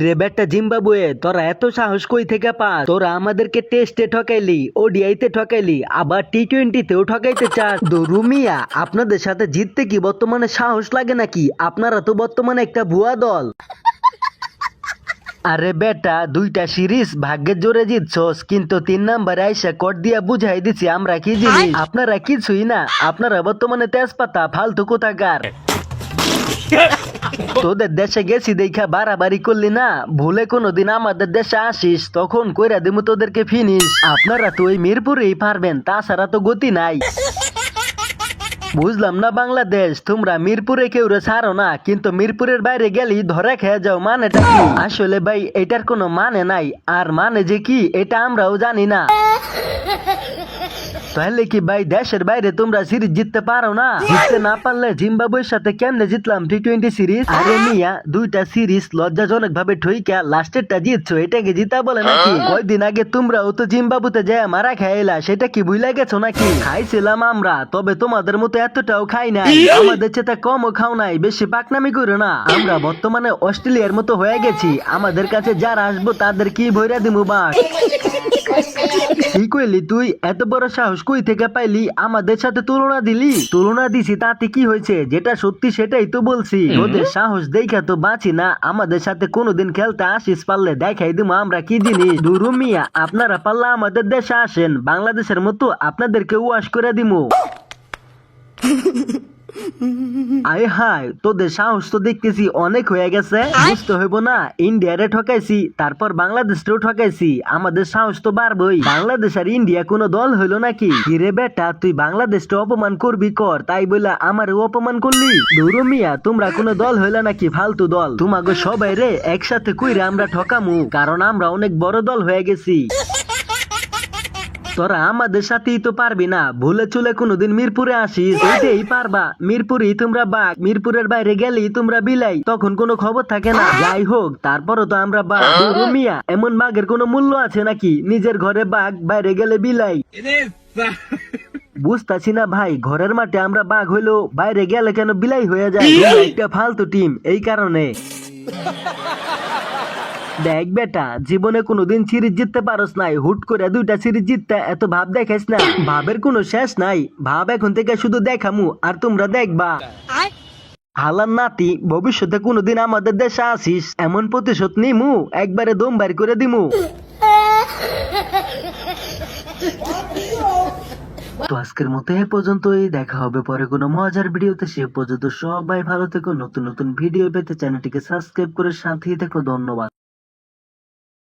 রে বেটা জিম্বাবুয়ে, তোরা এত সাহস কই থেকে পাস? তোরা আমাদেরকে টেস্টে ঠকাইলি, ওডিআইতে ঠকাইলি, আবার টি-20তেও ঠকাইতে চাস। রুমিয়া, আপনাদের সাথে জিততে কি বর্তমানে সাহস লাগে নাকি? আপনারা তো বর্তমানে একটা ভুয়া দল। আরে বেটা, 2টা সিরিজ ভাগ্যের জোরে জিতছস, কিন্তু 3 নম্বরে আইসা কট দিয়া বুঝাই দিছি আমরা কি জিনিস। আপনারা কিছুই না, আপনারা বর্তমানে তেজপাতা, ফালতু কোথাকার। তোদের দেশে গেছি দেখা বাড়াবাড়ি করলি না, ভুলে কোনোদিন আমাদের দেশে আসিস, তখন কইরা দিমু তোদেরকে ফিনিশ। আপনারা তো ওই মিরপুরেই পারবেন, তাছাড়া তো গতি নাই। বুঝলাম না বাংলাদেশ, তোমরা মিরপুরে কেউ ছাড়ো না, কিন্তু মিরপুরের বাইরে গেলি ধরে খেয়ে যাও, মানেটা কি? আসলে ভাই এটার কোনো মানে নাই, আর মানে যে কি এটা আমরাও জানি না। তাহলে কি ভাই দেশের বাইরে তোমরা সিরিজ জিততে পারো না? জিততে না পারলে জিম্বাবুয়ের সাথে কেমনে জিতলাম টি-20 সিরিজ? আরে মিয়া, 2টা সিরিজ লজ্জাজনক ভাবে ঠইকা লাস্টেরটা জিতছো, এটাকে জিতা বলে নাকি? কয়দিন আগে তোমরাও তো জিম্বাবুতে যায় মারা খাইলা, সেটা কি ভুলে গেছো নাকি? খাইছিলাম আমরা, তবে তোমাদের মতো এতটাও খাই নাই, আমাদের চেয়ে কমও খাও নাই। বেশি পাকনামি করো না, আমরা বর্তমানে অস্ট্রেলিয়ার মতো হয়ে গেছি, আমাদের কাছে যারা আসবো তাদের কি ভইরা দিমু বাস। কি কইলি তুই? এত বড় সাহস কই থেকে পাইলি? আমাদের সাথে তুলনা দিলি? তুলনা দিছি তাতে কি হয়েছে? যেটা সত্যি সেটাই তো বলছি। তোদের সাহস দেখা তো বাঁচি না, আমাদের সাথে কোনোদিন খেলতে আসিস, পারলে দেখাই দিমু আমরা কি জিনিস। দুরু মিয়া, আপনারা পারলে আমাদের দেশে আসেন, বাংলাদেশের মতো আপনাদেরকে ওয়াশ করে দিমু। আয় হায়, তোদের সাহস তো দেখতেছি অনেক হয়ে গেছে। বুঝতে হইব না, ইন্ডিয়ারে ঠকাইছি, তারপর বাংলাদেশটাও ঠকাইছি, আমাদের সাহস তো বাড়বই। বাংলাদেশ আর ইন্ডিয়া কোনো দল হইলো নাকি? কিরে বেটা, তুই বাংলাদেশটা অপমান করবি কর, তাই বলে আমারও অপমান করলি? ধুরু মিয়া, তোমরা কোনো দল হইলা নাকি? ফালতু দল। তোমাকে সবাই রে একসাথে কইরা আমরা ঠকামু, কারণ আমরা অনেক বড় দল হয়ে গেছি। তোরা আমাদের সাথেই তো পারবি না, ভুলে চলে কোনোদিন মিরপুরে আসিস, এটাই পারবা। মিরপুরেই তোমরা বাঘ, মিরপুরের বাইরে গেলেই তোমরা বিলাই, তখন কোনো খবর থাকে না। যাই হোক, তারপরও তো আমরা বাঘ। মিয়া, এমন বাঘের কোনো মূল্য আছে নাকি? নিজের ঘরে বাঘ, বাইরে গেলে বিলাই। বুঝতাছি না ভাই, ঘরের মাঠে আমরা বাঘ হইলো, বাইরে গেলে কেন বিলাই হয়ে যায়? একটা ফালতু টিম, এই কারণে। দেখ বেটা, জীবনে কোনোদিন সিরিজ জিততে পারস নাই, হুট করে 2টা সিরিজ জিততে এত ভাব দেখাইস না, ভাবের কোনো শেষ নাই। ভাব এখন থেকে শুধু দেখামু আর তোমরা দেখবা। হালার নাতি, ভবিষ্যতে কোনোদিন আমাদের দেশে আসিস, এমন প্রতিশোধ নিমু, একবারে দম বাইর করে দিমু। তো আজকের মতো এ পর্যন্তই, দেখা হবে পরে কোনো মজার ভিডিওতে। সে পর্যন্ত সবাই ভালো থেকো, নতুন নতুন ভিডিও পেতে চ্যানেলটিকে সাবস্ক্রাইব করে সাথেই থেকো। ধন্যবাদ।